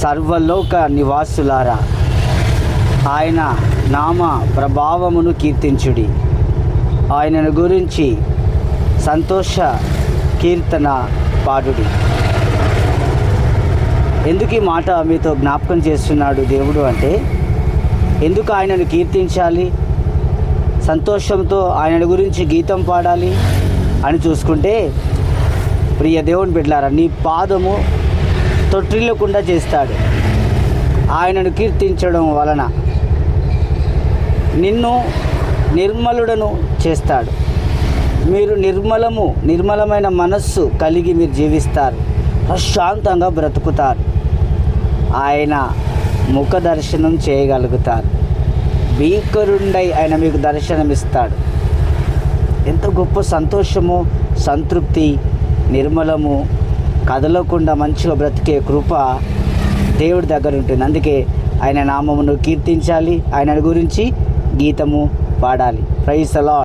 సర్వలోక నివాసులారా, ఆయన నామ ప్రభావమును కీర్తించుడి. ఆయనను గురించి సంతోష కీర్తన పాడుడి. ఎందుకు ఈ మాట మీతో జ్ఞాపకం చేస్తున్నాడు దేవుడు అంటే, ఎందుకు ఆయనను కీర్తించాలి, సంతోషంతో ఆయన గురించి గీతం పాడాలి అని చూసుకుంటే, ప్రియ దేవుని బిడ్డలారా, నీ పాదము తొట్టిల్లకుండా చేస్తాడు. ఆయనను కీర్తించడం వలన నిన్ను నిర్మలుడను చేస్తాడు. మీరు నిర్మలమైన మనస్సు కలిగి మీరు జీవిస్తారు, ప్రశాంతంగా బ్రతుకుతారు. ఆయన ముఖ దర్శనం చేయగలుగుతారు. భీకరుండై ఆయన మీకు దర్శనమిస్తాడు. ఎంత గొప్ప సంతోషము, సంతృప్తి, నిర్మలము, కదలకుండా మంచిగా బ్రతికే కృప దేవుడి దగ్గర ఉంటుంది. అందుకే ఆయన నామమును కీర్తించాలి, ఆయన గురించి గీతము పాడాలి. Praise the lord.